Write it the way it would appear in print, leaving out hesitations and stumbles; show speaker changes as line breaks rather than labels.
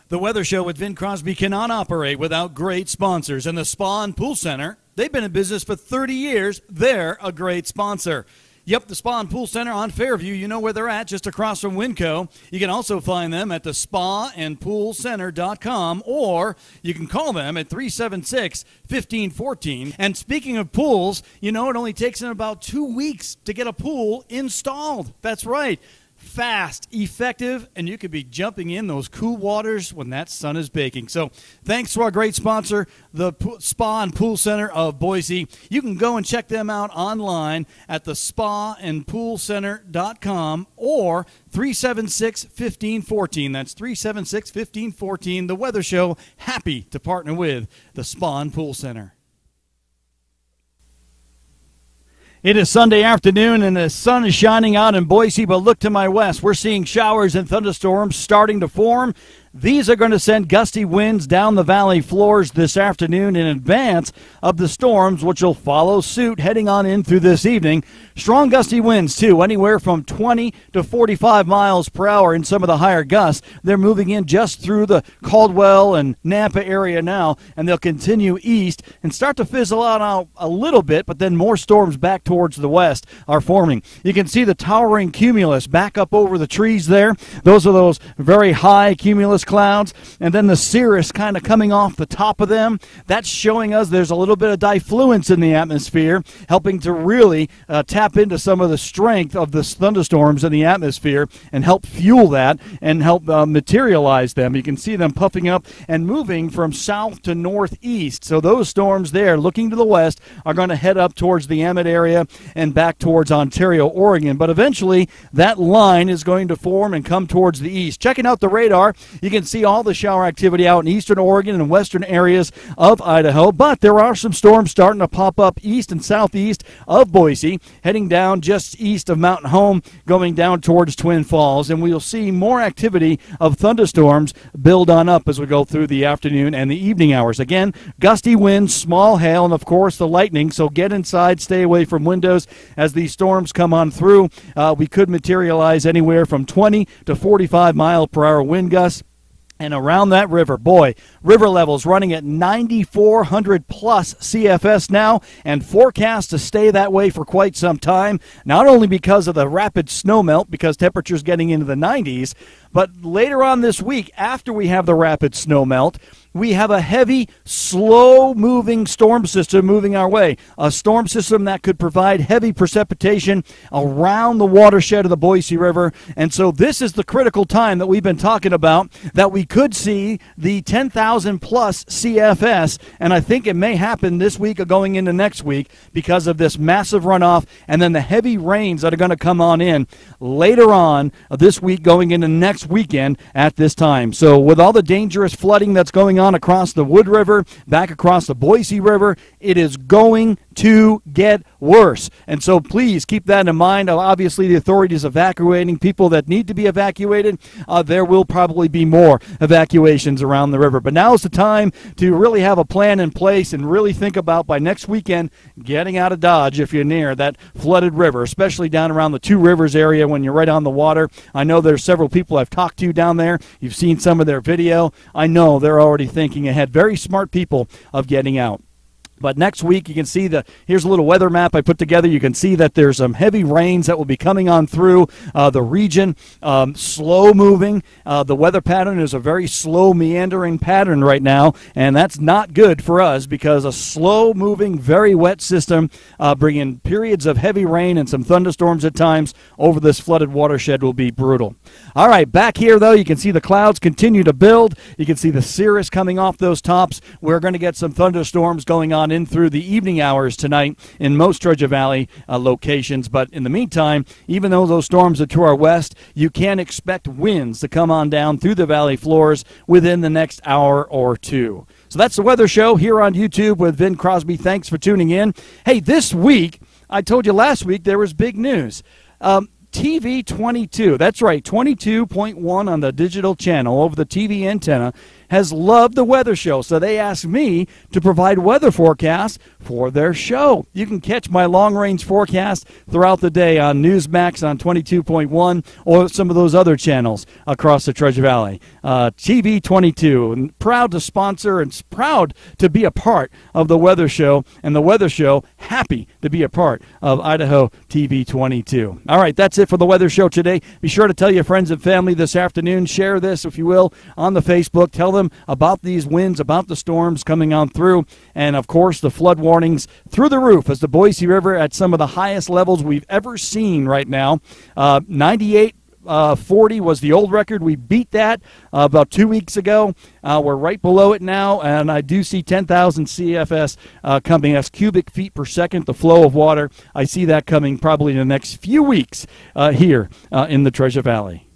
The Weather Show with Vin Crosby cannot operate without great sponsors. And the Spa and Pool Center, they've been in business for 30 years. They're a great sponsor. Yep, the Spa and Pool Center on Fairview, you know where they're at, just across from Winco. You can also find them at the spaandpoolcenter.com, or you can call them at 376-1514. And speaking of pools, you know it only takes them about 2 weeks to get a pool installed. That's right. Fast, effective, and you could be jumping in those cool waters when that sun is baking. So thanks to our great sponsor, the Spa and Pool Center of Boise. You can go and check them out online at the spaandpoolcenter.com or 376-1514. That's 376-1514. The Weather Show, happy to partner with the Spa and Pool Center. It is Sunday afternoon, and the sun is shining out in Boise, but look to my west. We're seeing showers and thunderstorms starting to form. These are going to send gusty winds down the valley floors this afternoon in advance of the storms, which will follow suit heading on in through this evening. Strong gusty winds, too, anywhere from 20 to 45 miles per hour in some of the higher gusts. They're moving in just through the Caldwell and Nampa area now, and they'll continue east and start to fizzle out a little bit, but then more storms back towards the west are forming. You can see the towering cumulus back up over the trees there. Those are those very high cumulus clouds, and then the cirrus kind of coming off the top of them. That's showing us there's a little bit of diffluence in the atmosphere, helping to really tap into some of the strength of the thunderstorms in the atmosphere and help fuel that and help materialize them. You can see them puffing up and moving from south to northeast. So those storms there looking to the west are going to head up towards the Emmett area and back towards Ontario, Oregon. But eventually that line is going to form and come towards the east. Checking out the radar, you can see all the shower activity out in eastern Oregon and western areas of Idaho, but there are some storms starting to pop up east and southeast of Boise, heading down just east of Mountain Home, going down towards Twin Falls, and we'll see more activity of thunderstorms build on up as we go through the afternoon and the evening hours. Again, gusty winds, small hail, and of course the lightning, so get inside, stay away from windows as these storms come on through. We could materialize anywhere from 20 to 45 mile per hour wind gusts. And around that river, boy, river levels running at 9,400 plus CFS now, and forecast to stay that way for quite some time, not only because of the rapid snowmelt, because temperatures getting into the 90s, but later on this week, after we have the rapid snowmelt, we have a heavy, slow-moving storm system moving our way. A storm system that could provide heavy precipitation around the watershed of the Boise River. And so this is the critical time that we've been talking about, that we could see the 10,000 plus CFS. And I think it may happen this week or going into next week because of this massive runoff and then the heavy rains that are going to come on in later on this week going into next weekend at this time. So with all the dangerous flooding that's going on across the Wood River, back across the Boise River, it is going to get worse. And so please keep that in mind. Obviously, the authorities evacuating people that need to be evacuated. There will probably be more evacuations around the river. But now is the time to really have a plan in place and really think about, by next weekend, getting out of Dodge if you're near that flooded river, especially down around the Two Rivers area when you're right on the water. I know there's several people I've talked to down there. You've seen some of their video. I know they're already thinking ahead. Very smart people of getting out. But next week, you can see here's a little weather map I put together. You can see that there's some heavy rains that will be coming on through the region, slow moving. The weather pattern is a very slow meandering pattern right now, and that's not good for us because a slow moving, very wet system bringing periods of heavy rain and some thunderstorms at times over this flooded watershed will be brutal. All right, back here, though, you can see the clouds continue to build. You can see the cirrus coming off those tops. We're going to get some thunderstorms going on in through the evening hours tonight in most Treasure Valley locations. But in the meantime, even though those storms are to our west, you can expect winds to come on down through the valley floors within the next hour or two. So that's the Weather Show here on YouTube with Vin Crosby. Thanks for tuning in. Hey, this week, I told you last week there was big news. TV 22, that's right, 22.1 on the digital channel over the TV antenna, has loved the weather show, so they asked me to provide weather forecasts for their show. You can catch my long-range forecast throughout the day on Newsmax on 22.1 or some of those other channels across the Treasure Valley. TV 22, and proud to sponsor and proud to be a part of the weather show, and the weather show happy to be a part of Idaho TV 22. All right, that's it for the weather show today. Be sure to tell your friends and family this afternoon. Share this, if you will, on the Facebook. Tell them about these winds, about the storms coming on through, and of course the flood warnings through the roof as the Boise River at some of the highest levels we've ever seen right now. 98.40 was the old record. We beat that about 2 weeks ago. We're right below it now, and I do see 10,000 CFS coming as cubic feet per second, the flow of water. I see that coming probably in the next few weeks here in the Treasure Valley.